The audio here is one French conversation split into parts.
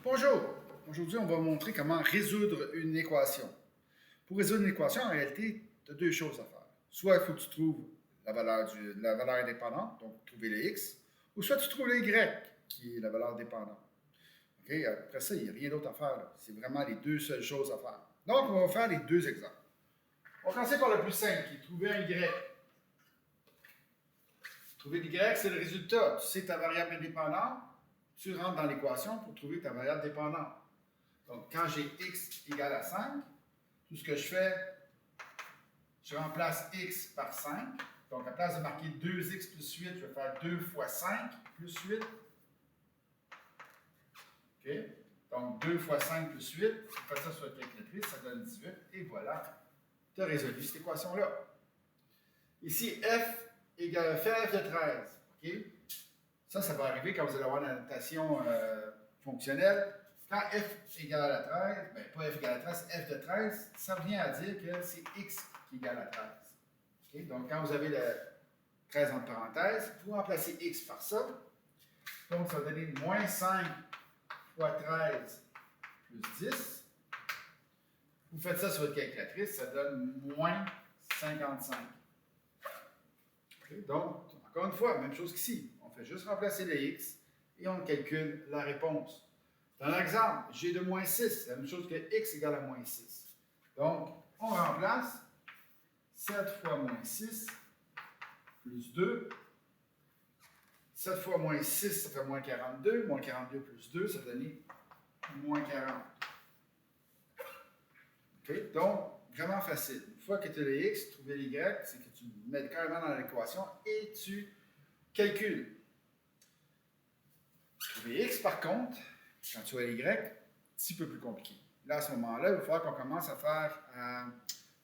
Bonjour! Aujourd'hui, on va montrer comment résoudre une équation. Pour résoudre une équation, en réalité, tu as deux choses à faire. Soit il faut que tu trouves la valeur indépendante, donc trouver le x, ou soit tu trouves le y, qui est la valeur dépendante. Okay? Après ça, il n'y a rien d'autre à faire. C'est vraiment les deux seules choses à faire. Donc, on va faire les deux exemples. On va commencer par le plus simple, qui est trouver un y. Trouver l'y, c'est le résultat. Tu sais ta variable indépendante, tu rentres dans l'équation pour trouver ta variable dépendante. Donc, quand j'ai x égale à 5, tout ce que je fais, je remplace x par 5. Donc, à place de marquer 2x plus 8, je vais faire 2 fois 5 plus 8. OK? Donc, 2 fois 5 plus 8, si tu fais ça sur la calculatrice, ça donne 18. Et voilà, tu as résolu cette équation-là. Ici, f égale f de 13. OK? Ça va arriver quand vous allez avoir la notation fonctionnelle. Quand f égale à 13, bien pas f égale à 13, f de 13, ça revient à dire que c'est x qui égale à 13. Okay? Donc, quand vous avez le 13 entre parenthèses, vous remplacez x par ça. Donc, ça va donner moins 5 fois 13 plus 10. Vous faites ça sur votre calculatrice, ça donne moins 55. Okay? Donc, encore une fois, même chose qu'ici. On fait juste remplacer le x et on calcule la réponse. Dans l'exemple, j'ai de moins 6, c'est la même chose que x égale à moins 6. Donc, on remplace 7 fois moins 6 plus 2. 7 fois moins 6, ça fait moins 42. Moins 42 plus 2, ça donne moins 40. Okay? Donc, vraiment facile. Une fois que tu as le x, trouver les y, c'est que tu le mets carrément dans l'équation et tu calcules. Trouver x, par contre, quand tu as les y, un petit peu plus compliqué. Là, à ce moment-là, il va falloir qu'on commence à faire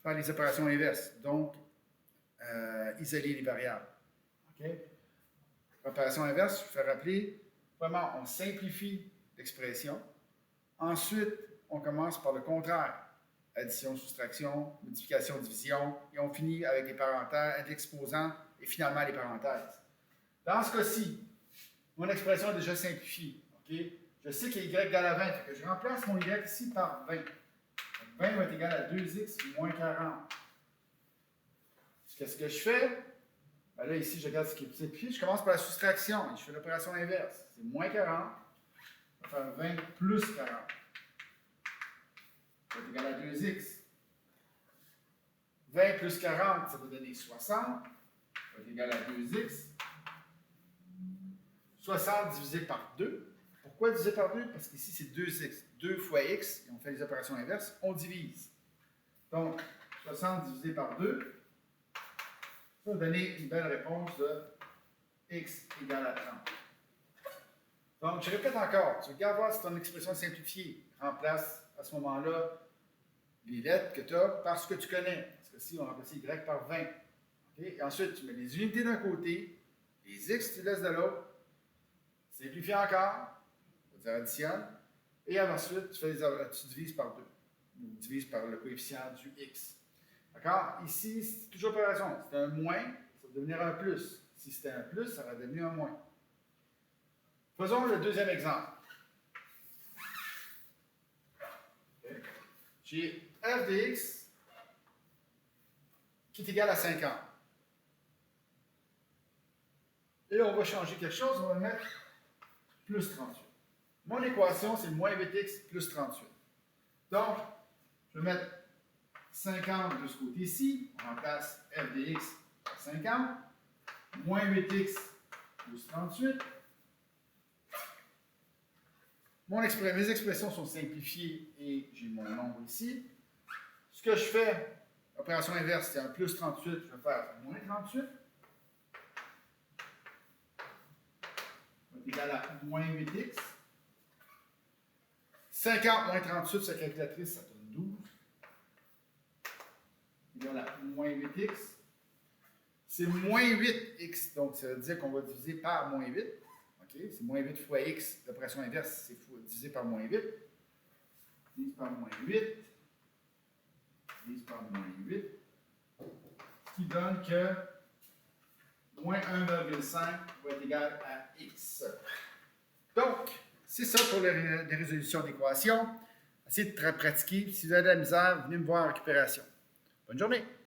les opérations inverses. Donc, isoler les variables. Okay? Opération inverse, je vous fais rappeler, vraiment, on simplifie l'expression. Ensuite, on commence par le contraire. Addition, soustraction, multiplication, division, et on finit avec les parenthèses, l'exposant et finalement les parenthèses. Dans ce cas-ci, mon expression est déjà simplifiée. Okay? Je sais que y égale à 20, donc je remplace mon y ici par 20. Donc 20 va être égal à 2x moins 40. Qu'est-ce que je fais? Ben là, ici, je regarde ce qui est simplifié. Je commence par la soustraction et je fais l'opération inverse. C'est moins 40. On va faire 20 plus 40. Ça va être égal à 2x. 20 plus 40, ça va donner 60. Ça va être égal à 2x. 60 divisé par 2. Pourquoi divisé par 2? Parce qu'ici, c'est 2x. 2 fois x, et on fait les opérations inverses, on divise. Donc, 60 divisé par 2, ça va donner une belle réponse de x égale à 30. Donc, je répète encore, tu regardes voir si ton expression est simplifiée. Remplace à ce moment-là les lettres que tu as par ce que tu connais. Parce que si on remplace y par 20. Okay? Et ensuite, tu mets les unités d'un côté, les x tu laisses de l'autre. Simplifie encore, on va dire additionne. Et ensuite, tu divises par 2. Ou divises par le coefficient du x. D'accord? Ici, c'est toujours opération. C'est un moins, ça va devenir un plus. Si c'était un plus, ça va devenir un moins. Faisons le deuxième exemple. Okay. J'ai f de x qui est égal à 50. Et on va changer quelque chose, on va mettre plus 38. Mon équation, c'est moins 8x plus 38. Donc, je vais mettre 50 de ce côté-ci. On remplace f de x par 50. Moins 8x plus 38. Mes expressions sont simplifiées et j'ai mon nombre ici. Ce que je fais, opération inverse, c'est un plus 38, je vais faire moins 38. C'est égal à moins 8x. 50 moins 38 sur la calculatrice, ça donne 12. Égal à moins 8x. C'est moins 8x, donc ça veut dire qu'on va diviser par moins 8. Okay? C'est moins 8 fois x. L'opération inverse, c'est divisé par moins 8. Divise par moins 8. Divise par moins 8. Ce qui donne que moins 1,5 va être égal à x. Donc, c'est ça pour les résolutions d'équations. Essayez de pratiquer. Si vous avez de la misère, venez me voir en récupération. Bonne journée!